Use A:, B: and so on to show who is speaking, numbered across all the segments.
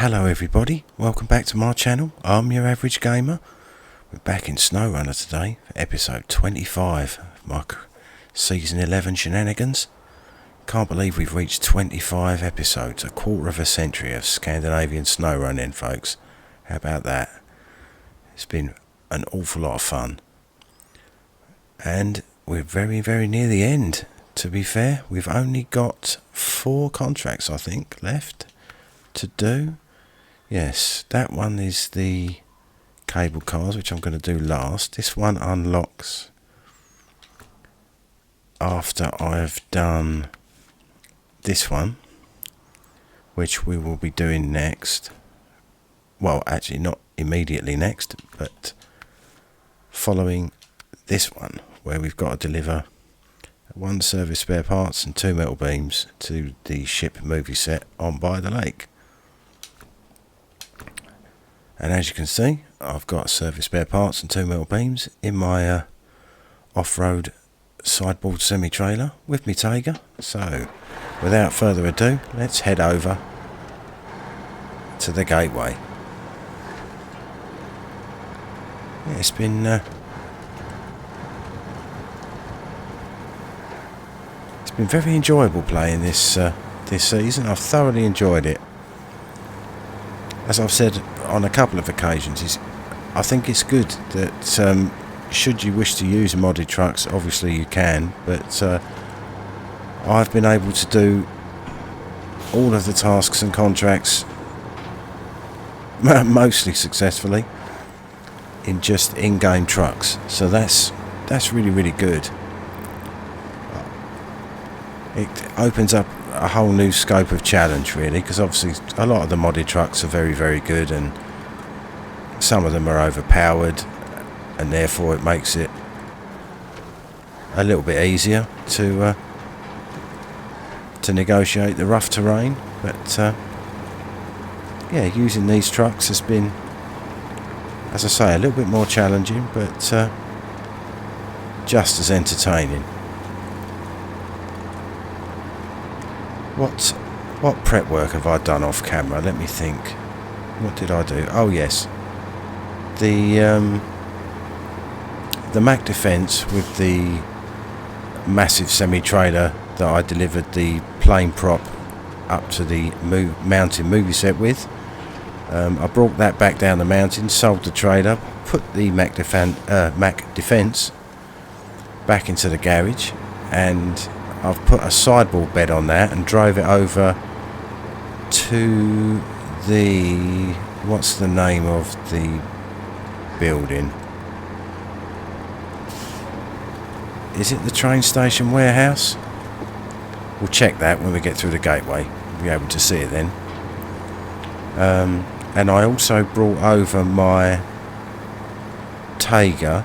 A: Hello everybody, welcome back to my channel. I'm your average gamer. We're back in Snowrunner today for episode 25 of my season 11 shenanigans. Can't believe we've reached 25 episodes, a quarter of a century of Scandinavian snowrunning, folks. How about that? It's been an awful lot of fun. And we're very, very near the end, to be fair. We've only got 4 contracts, I think, left to do. Yes, that one is the cable cars, which I'm going to do last. This one unlocks after I've done this one, which we will be doing next. Well, actually not immediately next, but following this one, where we've got to deliver 1 service spare parts and 2 metal beams to the ship movie set on by the lake. And as you can see, I've got service spare parts and 2 metal beams in my off-road sideboard semi-trailer with me Tayga. So, without further ado, let's head over to the gateway. Yeah, it's been very enjoyable playing this season. I've thoroughly enjoyed it. As I've said on a couple of occasions, I think it's good that should you wish to use modded trucks, obviously you can, but I've been able to do all of the tasks and contracts mostly successfully in just in-game trucks, so that's really, really good. It opens up a whole new scope of challenge, really, because obviously a lot of the modded trucks are very, very good, and some of them are overpowered, and therefore it makes it a little bit easier to negotiate the rough terrain. But yeah, using these trucks has been, as I say, a little bit more challenging, but just as entertaining. What prep work have I done off camera? Let me think. What did I do? Oh yes, the Mac Defence with the massive semi-trailer that I delivered the plane prop up to the mountain movie set with. I brought that back down the mountain, sold the trailer, put the Mac Defence back into the garage, and I've put a sideboard bed on that and drove it over to the, what's the name of the building? Is it the train station warehouse? We'll check that when we get through the gateway. We'll be able to see it then. And I also brought over my Tayga,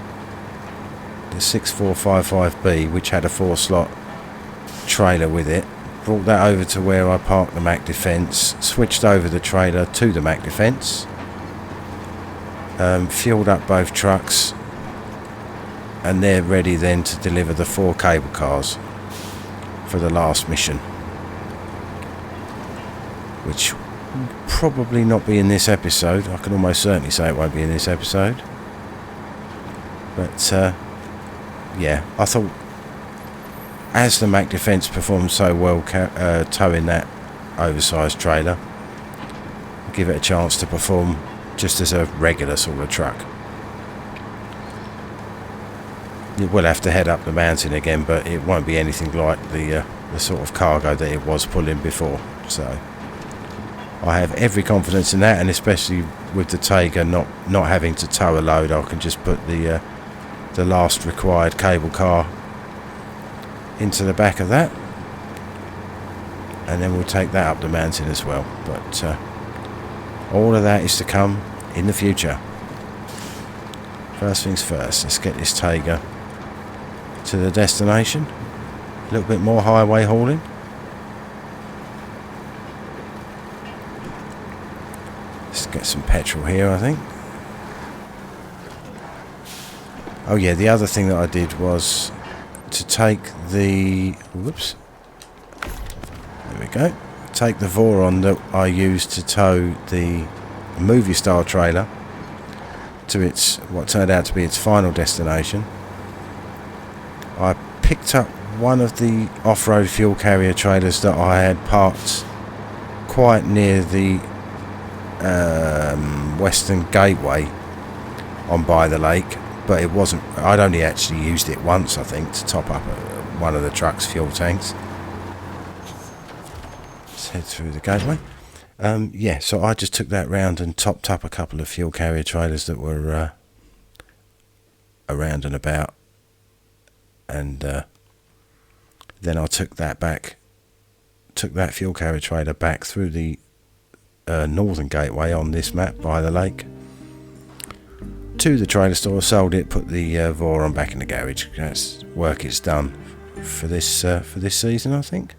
A: the 6455B, which had a 4-slot trailer with it. Brought that over to where I parked the Mac Defence, switched over the trailer to the Mac Defence, fueled up both trucks, and they're ready then to deliver the 4 cable cars for the last mission, which will probably not be in this episode. I can almost certainly say it won't be in this episode, but yeah, I thought, as the Mac Defence performed so well towing that oversized trailer, I'll give it a chance to perform just as a regular sort of truck. You will have to head up the mountain again, but it won't be anything like the sort of cargo that it was pulling before. So I have every confidence in that, and especially with the Tayga not having to tow a load, I can just put the last required cable car into the back of that, and then we'll take that up the mountain as well. But all of that is to come in the future. First things first, let's get this Tayga to the destination. A little bit more highway hauling. Let's get some petrol here, I think. Oh yeah, the other thing that I did was to take the, whoops, there we go, take the Voron that I used to tow the movie style trailer to its what turned out to be its final destination. I picked up one of the off-road fuel carrier trailers that I had parked quite near the Western Gateway on by the lake, but it wasn't. I'd only actually used it once, I think, to top up one of the truck's fuel tanks. Let's head through the gateway. Yeah, so I just took that round and topped up a couple of fuel carrier trailers that were around and about, and then I took that fuel carrier trailer back through the northern gateway on this map by the lake to the trailer store, sold it, put the Voron back in the garage. That's work it's done for this season, I think.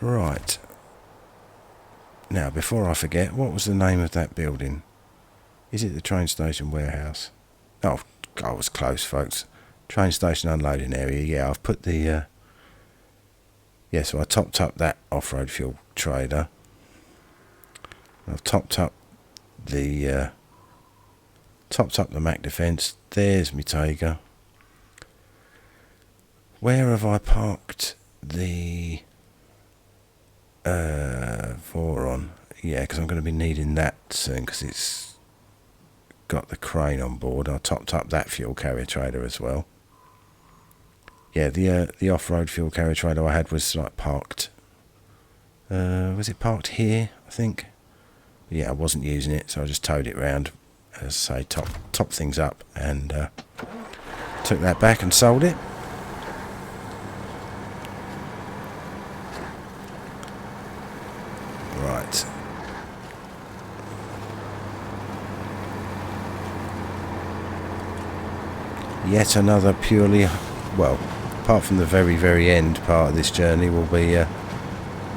A: Right. Now, before I forget, what was the name of that building? Is it the train station warehouse? Oh, I was close, folks. Train station unloading area. Yeah, I've put the... yeah, so I topped up that off-road fuel trailer. I've topped up the Mac Defence. There's my Tayga. Where have I parked the Voron? Yeah, because I'm going to be needing that soon because it's got the crane on board. I topped up that fuel carrier trailer as well. Yeah, the off-road fuel carrier trailer I had was like parked. Was it parked here? I think. Yeah, I wasn't using it, so I just towed it round, as I say, top things up, and took that back and sold it. Right. Yet another purely, well, apart from the very, very end part of this journey, will be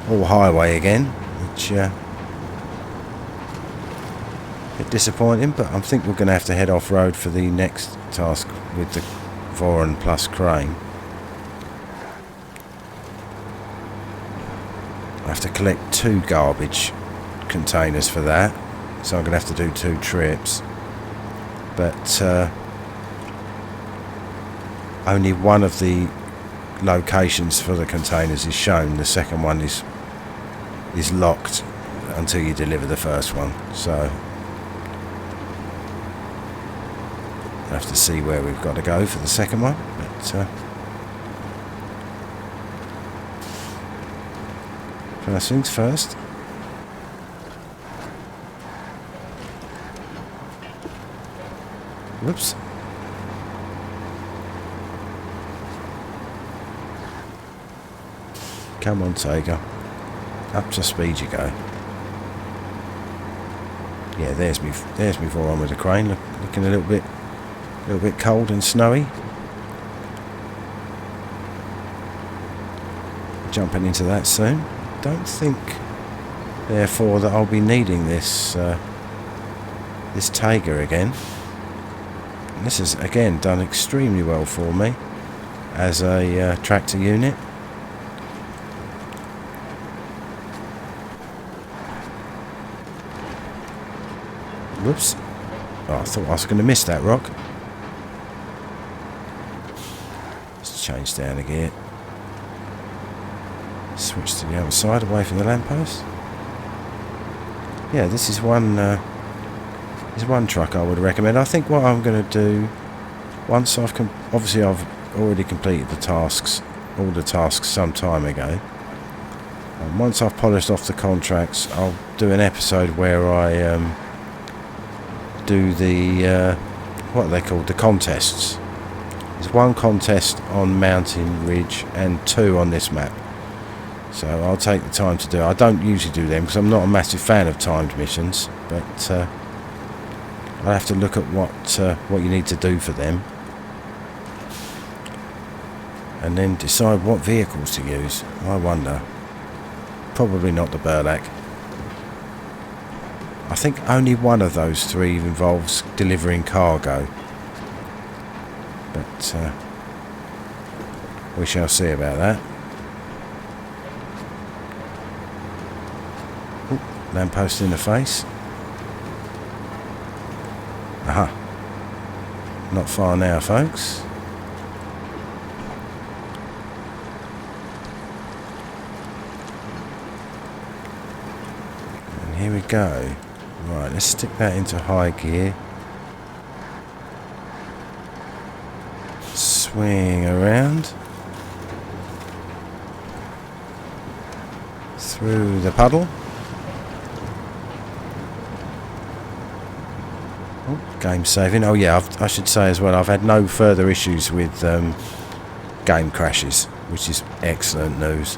A: all highway again, which a bit disappointing, but I think we're going to have to head off-road for the next task with the Voron-plus-crane. I have to collect 2 garbage containers for that, so I'm going to have to do 2 trips, but only one of the locations for the containers is shown. The second one is locked until you deliver the first one, so I have to see where we've got to go for the second one, but first things first. Whoops. Come on, Tayga. Up to speed you go. Yeah, there's me Voron with the crane, looking a little bit cold and snowy. Jumping into that soon. Don't think, therefore, that I'll be needing this Tayga again. And this has again done extremely well for me as a tractor unit. Whoops. Oh, I thought I was going to miss that rock. Let's change down a gear. Switch to the other side, away from the lamppost. Yeah, this is one truck I would recommend. I think what I'm going to do, once I've already completed the tasks, all the tasks some time ago. And once I've polished off the contracts, I'll do an episode where I do the what are they called, the contests. There's 1 contest on Mountain Ridge and 2 on this map, so I'll take the time to do it. I don't usually do them because I'm not a massive fan of timed missions, but I'll have to look at what you need to do for them and then decide what vehicles to use. I wonder. Probably not the Burlak. I think only one of those 3 involves delivering cargo, but we shall see about that. Lamppost in the face. Aha. Not far now, folks. And here we go. Right, let's stick that into high gear. Swing around. Through the puddle. Oh, game saving. Oh yeah, I should say as well, I've had no further issues with game crashes, which is excellent news.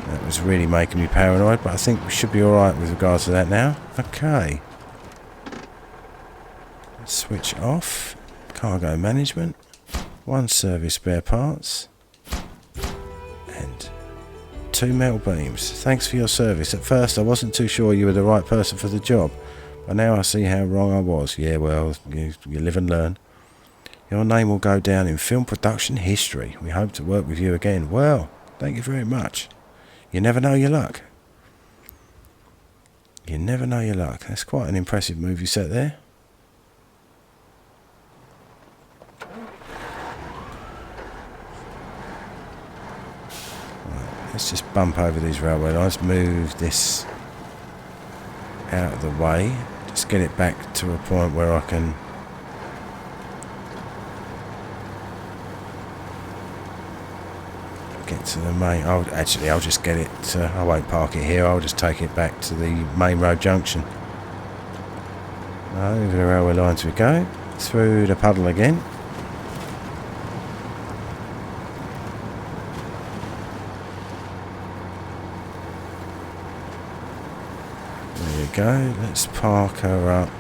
A: That was really making me paranoid, but I think we should be alright with regards to that now. Okay. Let's switch off. Cargo management. 1 service spare parts. And 2 metal beams. Thanks for your service. At first I wasn't too sure you were the right person for the job, but now I see how wrong I was. Yeah, well, you live and learn. Your name will go down in film production history. We hope to work with you again. Well, thank you very much. You never know your luck. You never know your luck. That's quite an impressive movie set there. Right, let's just bump over these railway lines. Move this out of the way. Just get it back to a point where I can get to the main. I'll just get it. I won't park it here. I'll just take it back to the main road junction. Over the railway lines we go. Through the puddle again. There we go. Let's park her up.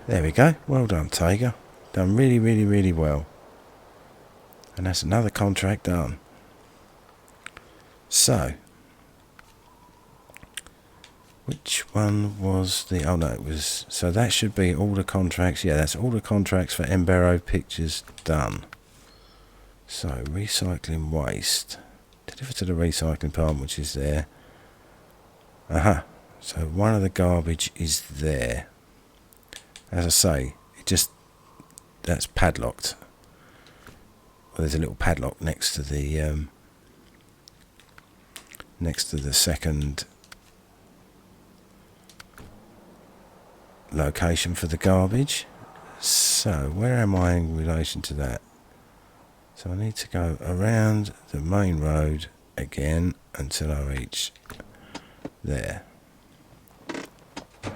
A: There we go. Well done, Tayga. Done really, really, really well. And that's another contract done. So, which one was the... Oh no, it was... So that should be all the contracts. Yeah, that's all the contracts for Embero Pictures done. So, recycling waste. Deliver to the recycling plant, which is there. Aha. So one of the garbage is there. As I say, it just... That's padlocked. Well, there's a little padlock next to the second location for the garbage. So where am I in relation to that? So I need to go around the main road again until I reach there. Did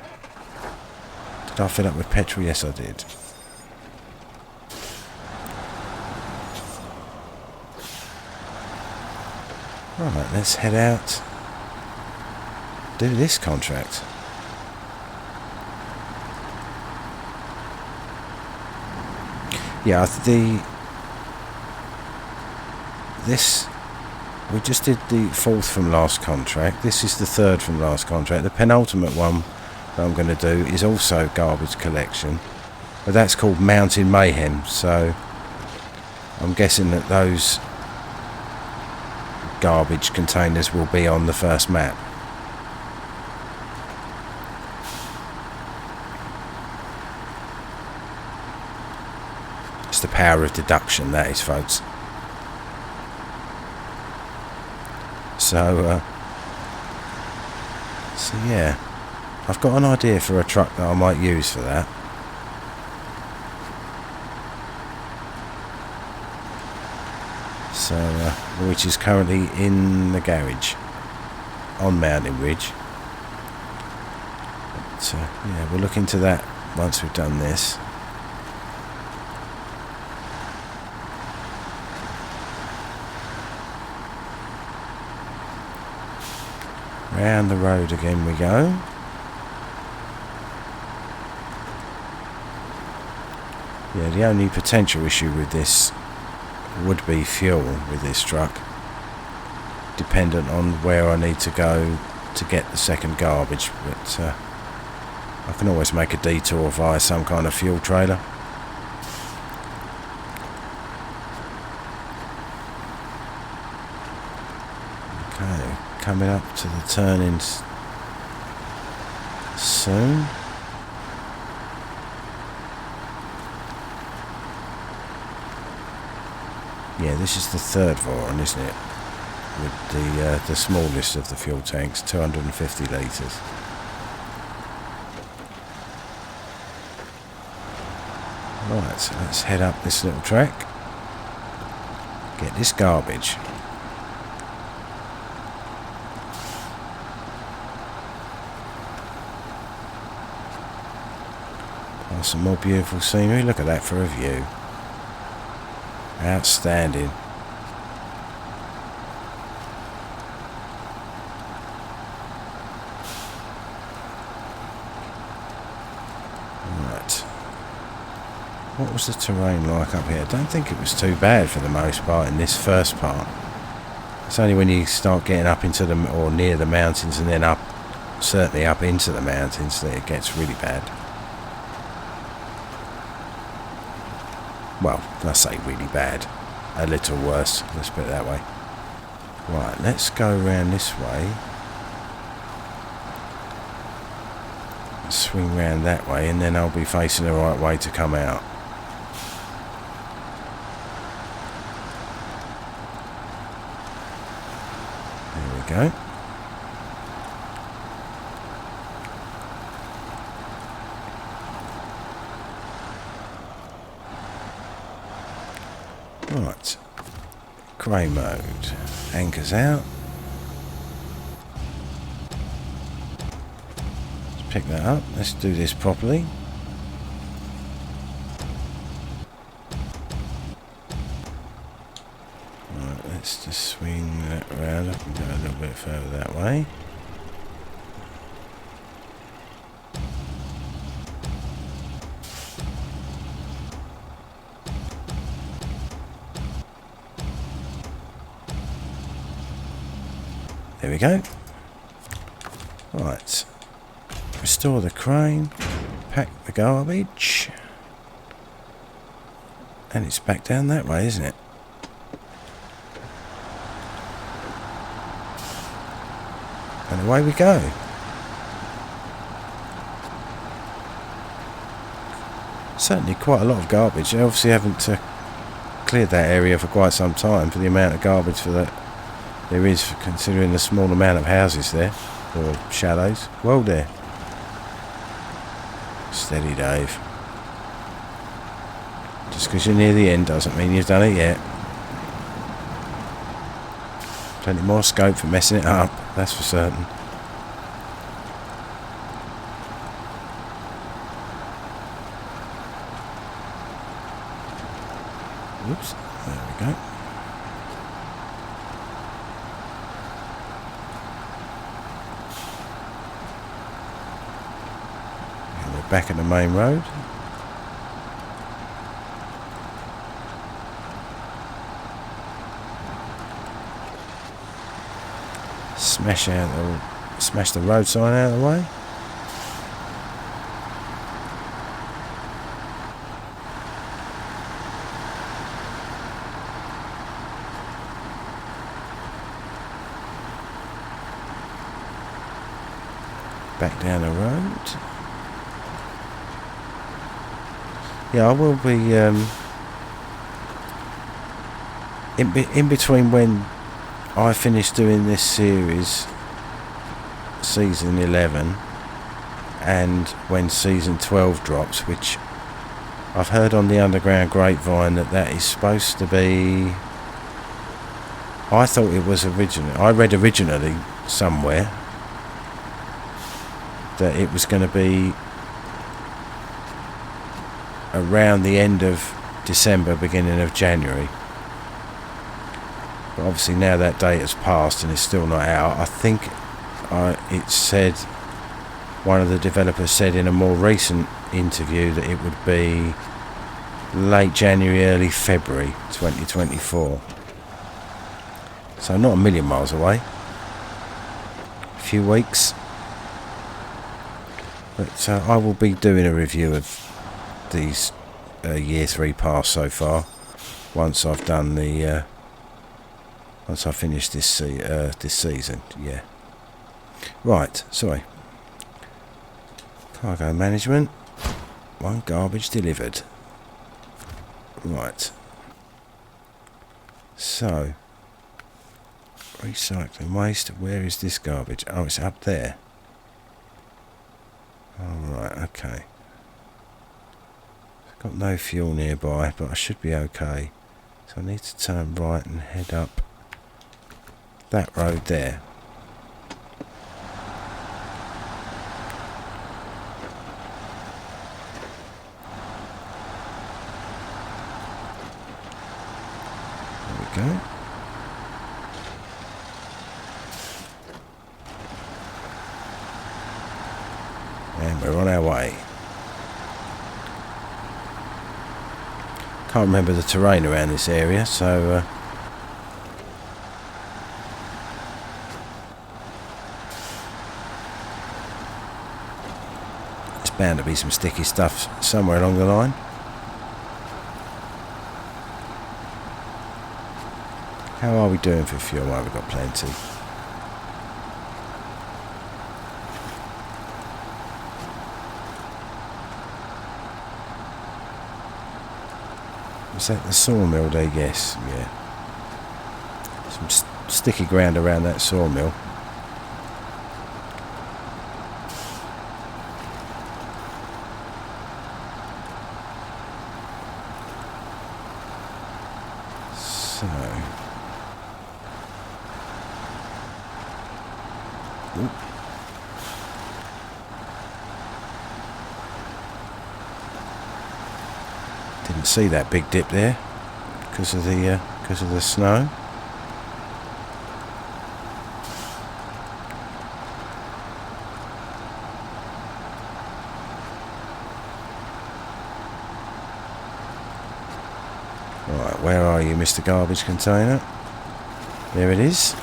A: I fill up with petrol? Yes, I did. Right, let's head out. Do this contract. Yeah, we just did the 4th from last contract. This is the 3rd from last contract. The penultimate one that I'm going to do is also garbage collection, but that's called Mountains Mayhem. So I'm guessing that those garbage containers will be on the first map. It's the power of deduction, that is, folks. So yeah, I've got an idea for a truck that I might use for that. So, which is currently in the garage on Mountain Ridge. But, yeah, we'll look into that once we've done this. Round the road again we go. Yeah, the only potential issue with this would be fuel with this truck, dependent on where I need to go to get the second garbage, but I can always make a detour via some kind of fuel trailer. coming up to the turnings soon. Yeah, this is the third Voron, isn't it? With the smallest of the fuel tanks, 250 litres. Right, so let's head up this little track. Get this garbage. Past some more beautiful scenery. Look at that for a view. Outstanding. Right. What was the terrain like up here? I don't think it was too bad for the most part in this first part. It's only when you start getting up into the, or near the mountains, and then up, certainly up into the mountains, that it gets really bad. Well, I say really bad. A little worse, let's put it that way. Right, let's go around this way. Swing round that way, and then I'll be facing the right way to come out. There we go. Right, crane mode, anchors out. Let's pick that up, let's do this properly. Right, let's just swing that around, I can go a little bit further that way. There we go. Right. Restore the crane. Pack the garbage. And it's back down that way, isn't it? And away we go. Certainly quite a lot of garbage. I obviously haven't cleared that area for quite some time for the amount of garbage for that there is, considering the small amount of houses there, or shallows. Well there. Steady, Dave. Just because you're near the end doesn't mean you've done it yet. Plenty more scope for messing it up, that's for certain. Oops, there we go. Back at the main road. Smash the road sign out of the way. Back down the road. Yeah, I will be in between when I finish doing this series, season 11, and when season 12 drops, which I've heard on the underground grapevine that is supposed to be. I thought it was I read originally somewhere that it was going to be around the end of December, beginning of January. But obviously now that date has passed and it's still not out. I think it said, one of the developers said in a more recent interview that it would be late January, early February 2024. So not a million miles away. A few weeks. But I will be doing a review of these year 3 pass so far, once I've done the Once I finish this season, yeah. Right, sorry. Cargo management. 1 garbage delivered. Right. So, recycling waste. Where is this garbage? Oh, it's up there. Alright, okay. Got no fuel nearby, but I should be okay. So I need to turn right and head up that road there. There we go. And we're on our way. Can't remember the terrain around this area, so it's bound to be some sticky stuff somewhere along the line. How are we doing for fuel? Well, we've got plenty. Is that the sawmill there? Yes, yeah. Some sticky ground around that sawmill. So... Ooh. Didn't see that big dip there because of the snow. Right, where are you, Mr. Garbage Container? There it is.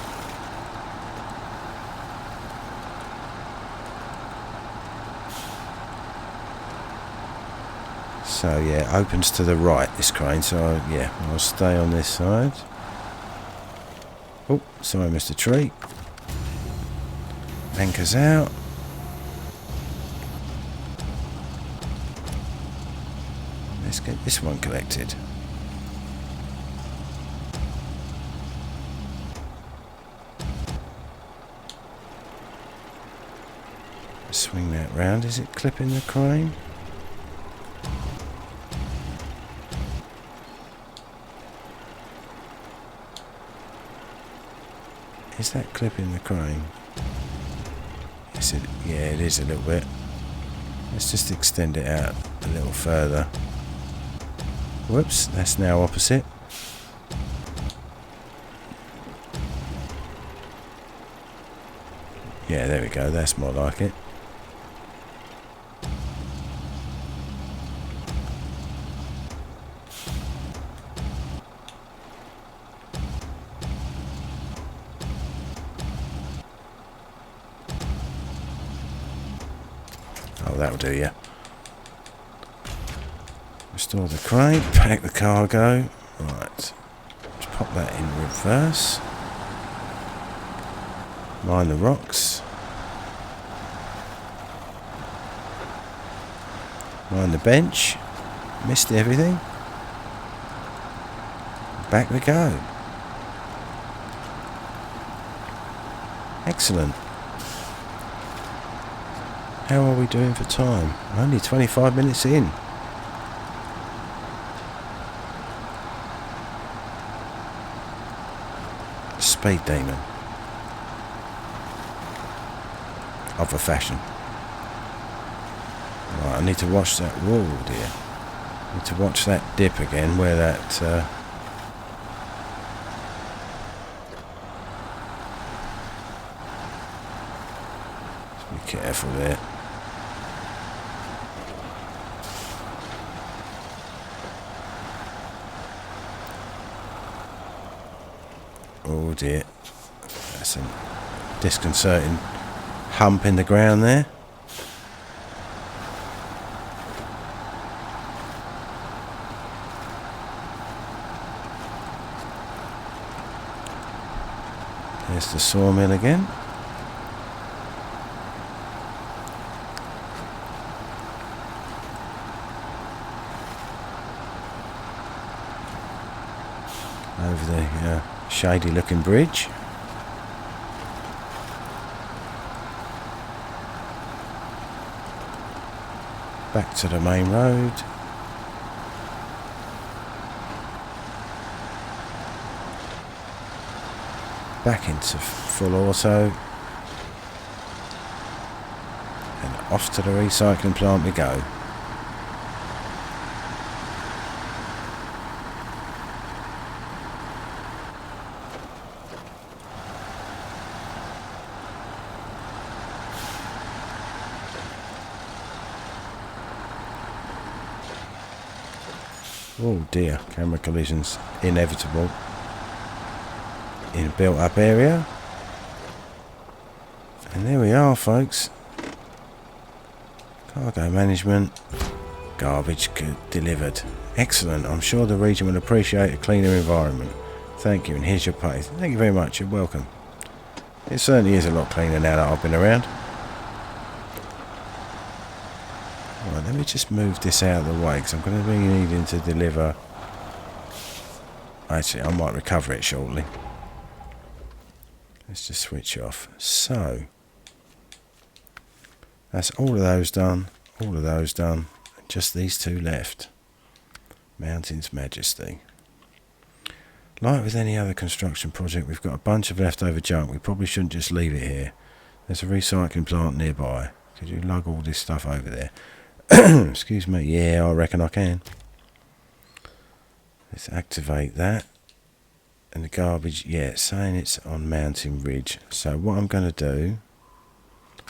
A: So yeah, opens to the right, this crane, so yeah, I'll stay on this side. Oh, sorry Mr. Tree. Anchors out. Let's get this one collected. Swing that round, is it clipping the crane? Is that clipping the crane? Yes, yeah, it is a little bit. Let's just extend it out a little further. Whoops, that's now opposite. Yeah, there we go, that's more like it. Oh, that'll do, yeah. Restore the crane, pack the cargo. Right, let's pop that in reverse. Line the rocks. Line the bench. Missed everything. Back we go. Excellent. How are we doing for time? Only 25 minutes in. Speed demon. Of a fashion. Right, I need to watch that. Whoa, dear. I need to watch that dip again where that... be careful there. Oh dear, that's a disconcerting hump in the ground there. There's the sawmill again. Over the shady looking bridge. Back to the main road. Back into full auto. And off to the recycling plant we go. Oh dear, camera collisions inevitable in a built up area. And there we are, folks. Cargo management, garbage delivered. Excellent. I'm sure the region will appreciate a cleaner environment. Thank you, and here's your pay. Thank you very much, you're welcome. It certainly is a lot cleaner now that I've been around. Right, let me just move this out of the way because I'm going to be needing to deliver. Actually, I might recover it shortly. Let's just switch off. So, that's all of those done, all of those done, and just these two left. Mountains Majesty. Like with any other construction project, we've got a bunch of leftover junk. We probably shouldn't just leave it here. There's a recycling plant nearby. Could you lug all this stuff over there? Excuse me. Yeah, I reckon I can. Let's activate that. And the garbage, yeah, it's saying it's on Mountain Ridge. So what I'm going to do,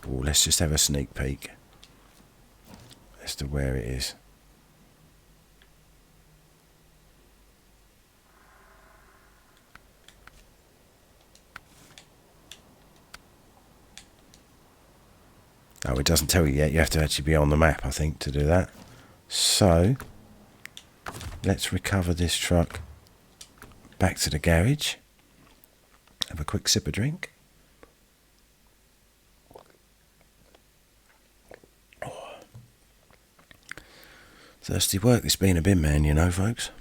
A: let's just have a sneak peek as to where it is. Oh, it doesn't tell you yet. You have to actually be on the map, I think, to do that. So, let's recover this truck back to the garage. Have a quick sip of drink. Oh. Thirsty work, this being a bin man, you know, folks.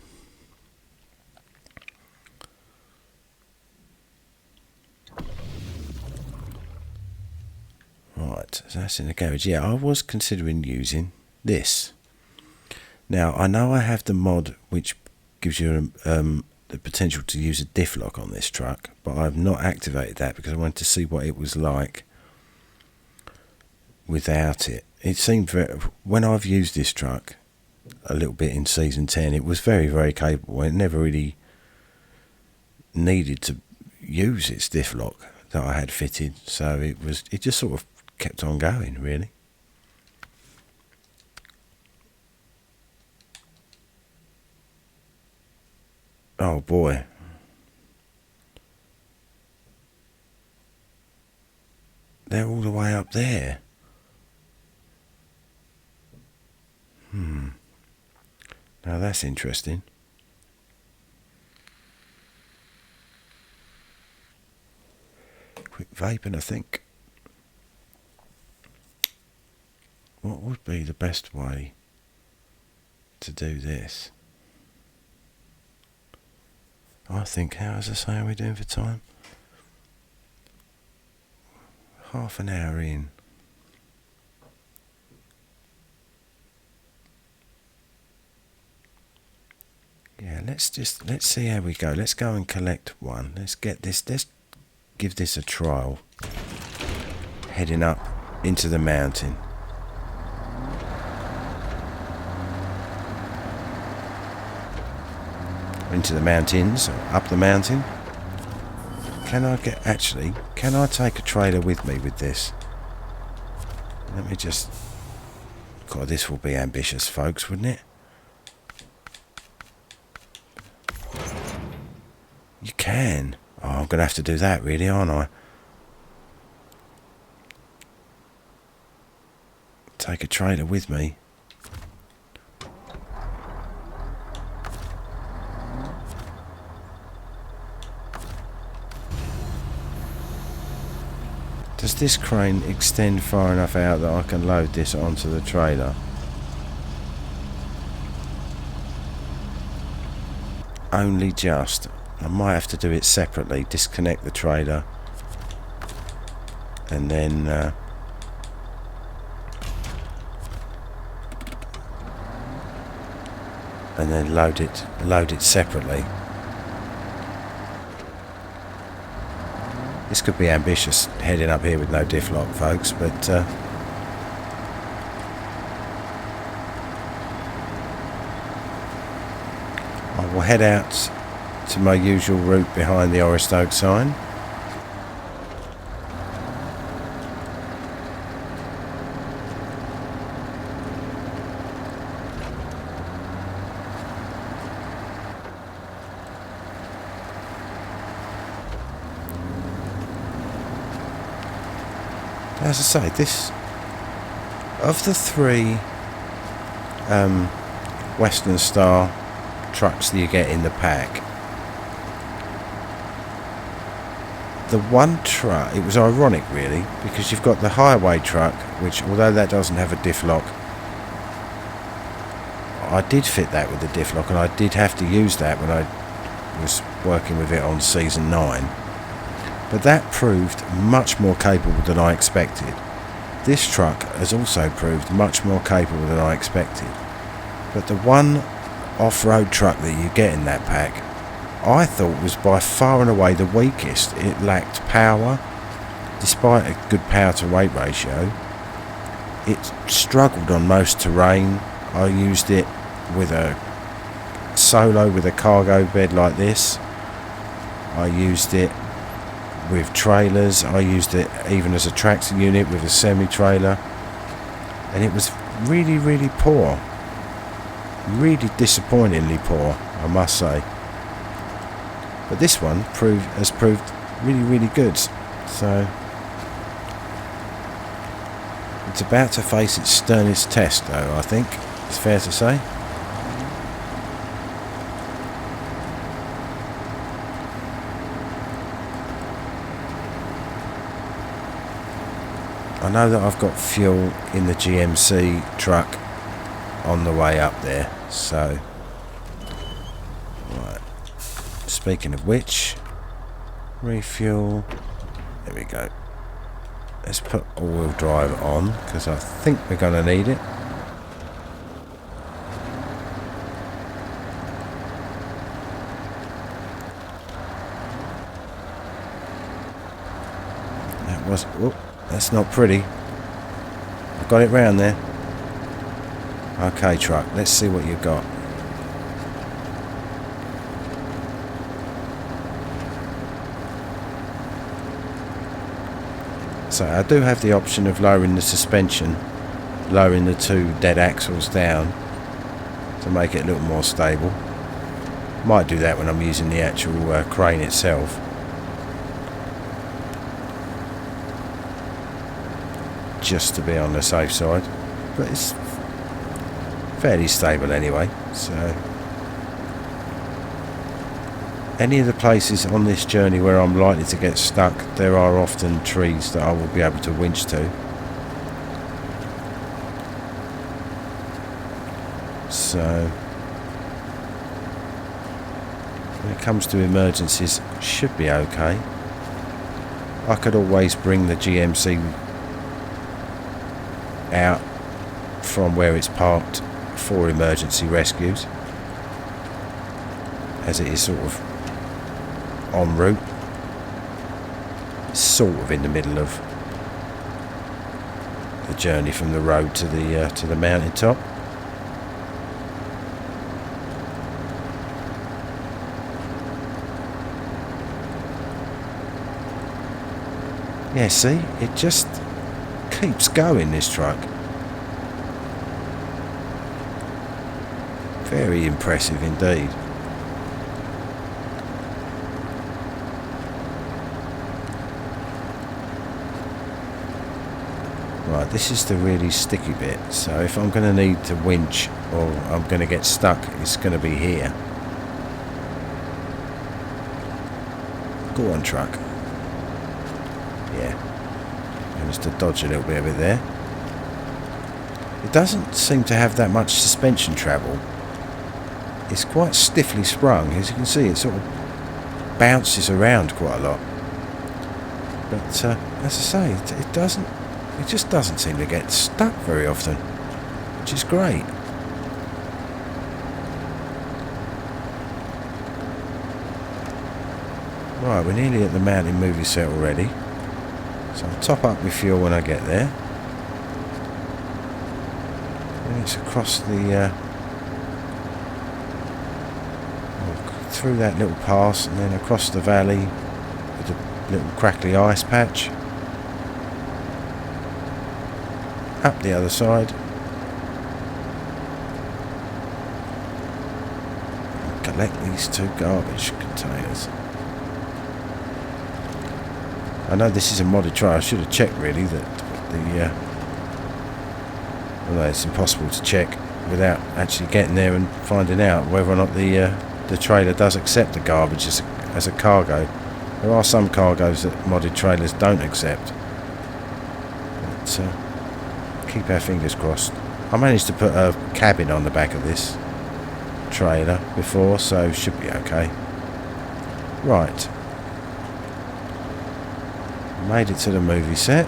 A: Right, so that's in the garage. Yeah, I was considering using this. Now, I know I have the mod which gives you the potential to use a diff lock on this truck, but I've not activated that because I wanted to see what it was like without it. It seemed very, when I've used this truck a little bit in season 10, it was very, very capable. It never really needed to use its diff lock that I had fitted, so it just sort of kept on going, really. Oh boy. They're all the way up there. Now that's interesting. Quick vaping, I think. What would be the best way to do this? I think, how as I say, are we doing for time? Half an hour in. Yeah, let's see how we go. Let's go and collect one. Let's get this, let's give this a trial. Heading up into the mountain. Into the mountains, or up the mountain. Can I take a trailer with me with this? Let me just, God, this will be ambitious, folks, wouldn't it? You can. Oh, I'm going to have to do that, really, aren't I? Take a trailer with me. Does this crane extend far enough out that I can load this onto the trailer? Only just. I might have to do it separately, disconnect the trailer and then load it separately. This could be ambitious, heading up here with no diff lock, folks, but I will head out to my usual route behind the Oristoke sign. As I say, this of the three Western Star trucks that you get in the pack, the one truck, it was ironic really, because you've got the highway truck, which although that doesn't have a diff lock, I did fit that with the diff lock, and I did have to use that when I was working with it on season 9. But that proved much more capable than I expected. This truck has also proved much more capable than I expected. But the one off-road truck that you get in that pack, I thought was by far and away the weakest. It lacked power. Despite a good power to weight ratio, it struggled on most terrain. I used it with a solo with a cargo bed like this. I used it with trailers. I used it even as a tractor unit with a semi-trailer, and it was really, really poor. Really disappointingly poor, I must say. But this one has proved really, really good. So it's about to face its sternest test, though, I think it's fair to say. I know that I've got fuel in the GMC truck on the way up there, so right. Speaking of which, refuel. There we go. Let's put all-wheel drive on because I think we're going to need it. That was. Oh, that's not pretty. I've got it round there. Okay, truck, let's see what you've got. So I do have the option of lowering the suspension, lowering the two dead axles down to make it a little more stable. Might do that when I'm using the actual crane itself. Just to be on the safe side, but it's fairly stable anyway. So any of the places on this journey where I'm likely to get stuck, there are often trees that I will be able to winch to. So when it comes to emergencies, should be okay. I could always bring the GMC out from where it's parked for emergency rescues, as it is sort of en route, sort of in the middle of the journey from the road to the mountain top. Yeah, see, it just keeps going, this truck. Very impressive indeed. Right, this is the really sticky bit, so if I'm going to need to winch or I'm going to get stuck, it's going to be here. Go on, truck. Yeah. Managed to dodge a little bit of it there. It doesn't seem to have that much suspension travel. It's quite stiffly sprung. As you can see, it sort of bounces around quite a lot. But as I say, it just doesn't seem to get stuck very often, which is great. Right, we're nearly at the mountain movie set already, so I'll top up my fuel when I get there. And it's across the through that little pass and then across the valley with a little crackly ice patch, up the other side, and collect these 2 garbage containers. I know this is a modded trail. I should have checked really that the although it's impossible to check without actually getting there and finding out whether or not the trailer does accept the garbage as a cargo. There are some cargoes that modded trailers don't accept. But keep our fingers crossed. I managed to put a cabin on the back of this trailer before, so should be okay. Right. Made it to the movie set.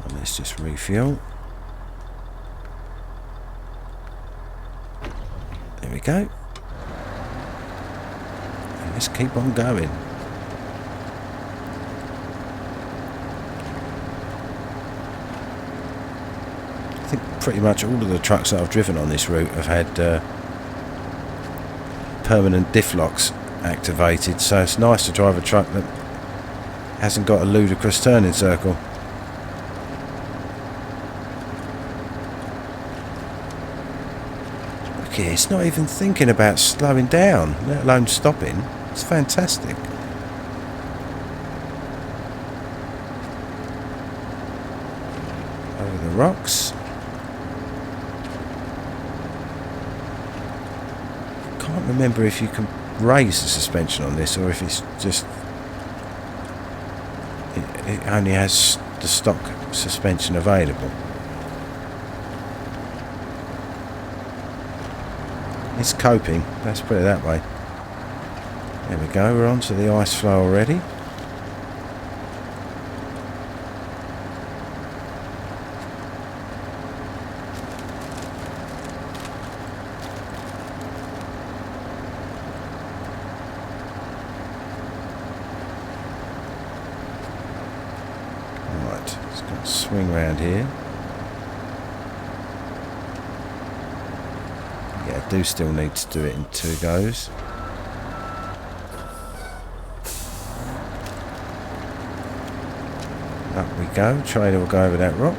A: And let's just refuel. There we go. And let's keep on going. I think pretty much all of the trucks that I've driven on this route have had permanent diff locks activated, so it's nice to drive a truck that hasn't got a ludicrous turning circle. Look here, it's not even thinking about slowing down, let alone stopping. It's fantastic. Over the rocks. Remember if you can raise the suspension on this or if it's just it only has the stock suspension available. It's coping, let's put it that way. There we go, we're on to the ice floe already. Swing round here. Yeah, I do still need to do it in 2 goes. Up we go. Trailer will go over that rock.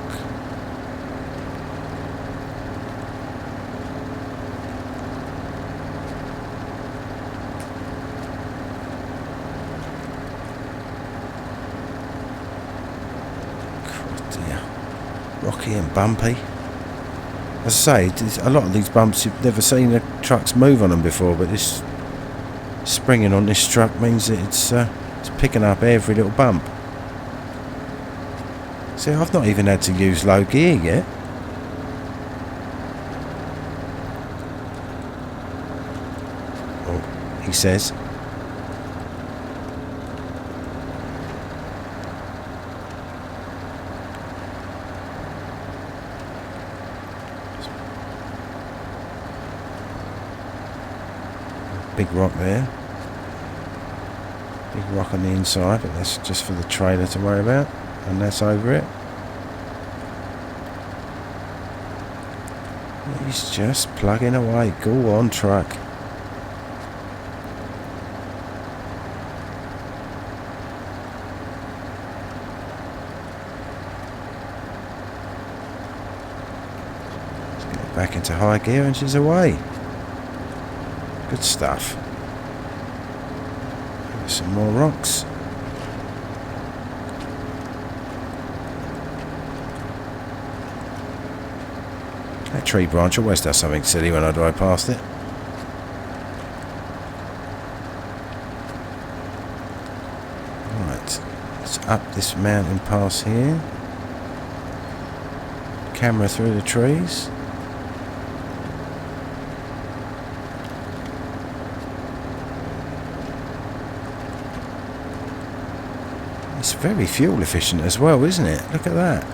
A: Rocky and bumpy. As I say, a lot of these bumps you've never seen the trucks move on them before, but this springing on this truck means that it's picking up every little bump. See, I've not even had to use low gear yet. Oh, he says. Big rock there. Big rock on the inside, but that's just for the trailer to worry about. And that's over it. He's just plugging away. Go on, truck. Let's get it back into high gear and she's away. Good stuff. Some more rocks. That tree branch always does something silly when I drive past it. up this mountain pass here. Camera through the trees. It's very fuel efficient as well, isn't it? Look at that.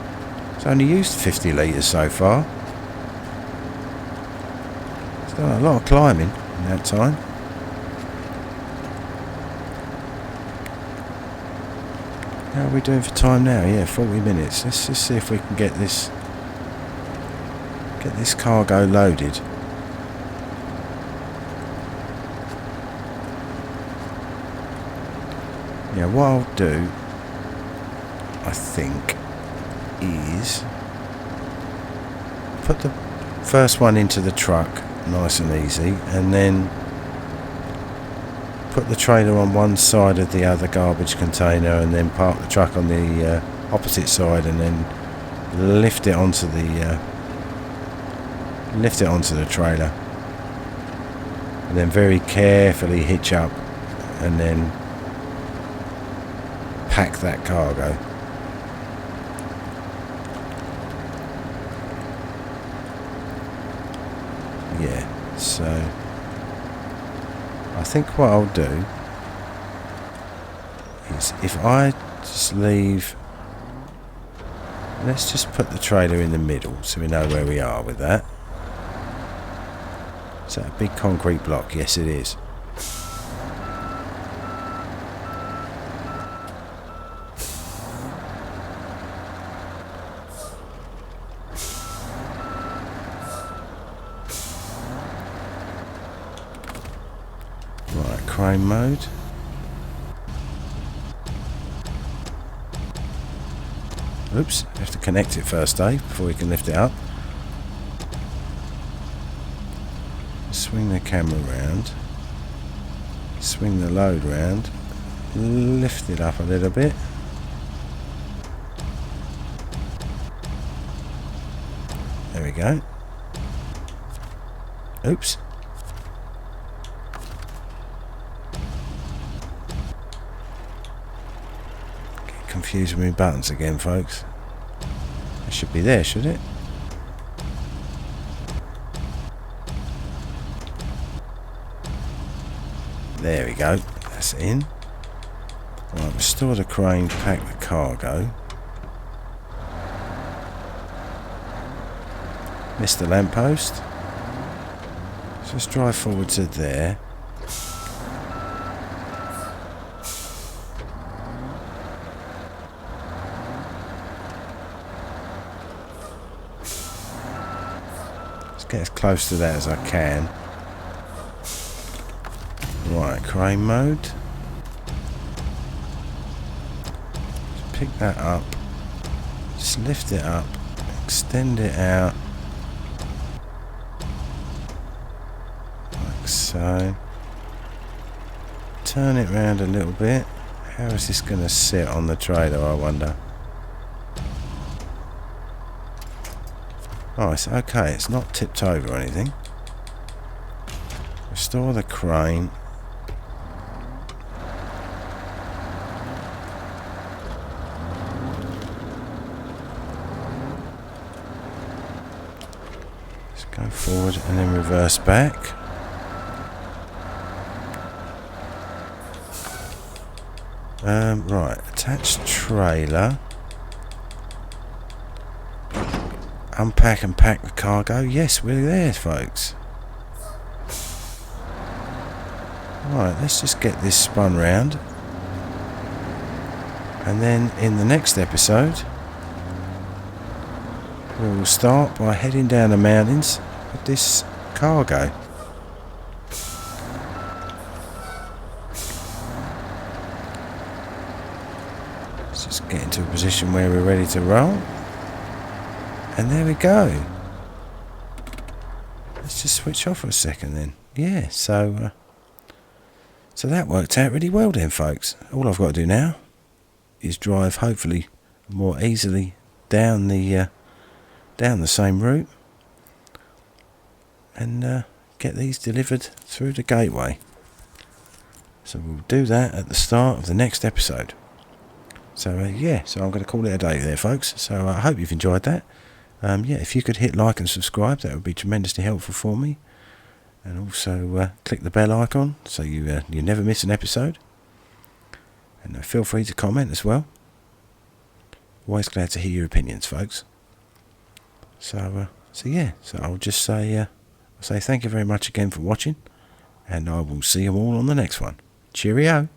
A: It's only used 50 litres so far. It's done a lot of climbing in that time. How are we doing for time now? Yeah, 40 minutes. Let's just see if we can get this cargo loaded. Yeah, what I'll do, I think, is put the first one into the truck nice and easy, and then put the trailer on one side of the other garbage container, and then park the truck on the opposite side, and then lift it onto the trailer, and then very carefully hitch up, and then pack that cargo. Yeah, so I think what I'll do is, if I just leave, let's just put the trailer in the middle so we know where we are with that. Is that a big concrete block? Yes, it is. Right, crane mode. Oops, we have to connect it first, Dave, before we can lift it up. Swing the camera round. Swing the load round. Lift it up a little bit. There we go. Oops. Get confused with my buttons again, folks. It should be there, should it? There we go. That's in. Right, restore the crane, pack the cargo. Missed the lamppost. Just drive forward to there. Let's get as close to that as I can. Right, crane mode. Just pick that up. Just lift it up. Extend it out. Like so. Turn it round a little bit. How is this going to sit on the trailer, I wonder? Oh, it's okay. It's not tipped over or anything. Restore the crane. Go forward and then reverse back. Right, attach trailer. Unpack and pack the cargo. Yes, we're there, folks. Right, let's just get this spun round. And then in the next episode, we will start by heading down the mountains with this cargo. Let's just get into a position where we're ready to roll. And there we go. Let's just switch off for a second then. Yeah, so that worked out really well then, folks. All I've got to do now is drive, hopefully, more easily down the same route and get these delivered through the gateway. So we'll do that at the start of the next episode. So yeah, so I'm going to call it a day there, folks. So I hope you've enjoyed that. Yeah, if you could hit like and subscribe, that would be tremendously helpful for me. And also click the bell icon so you never miss an episode. And feel free to comment as well. Always glad to hear your opinions, folks. So yeah, so I'll just say thank you very much again for watching, and I will see you all on the next one. Cheerio.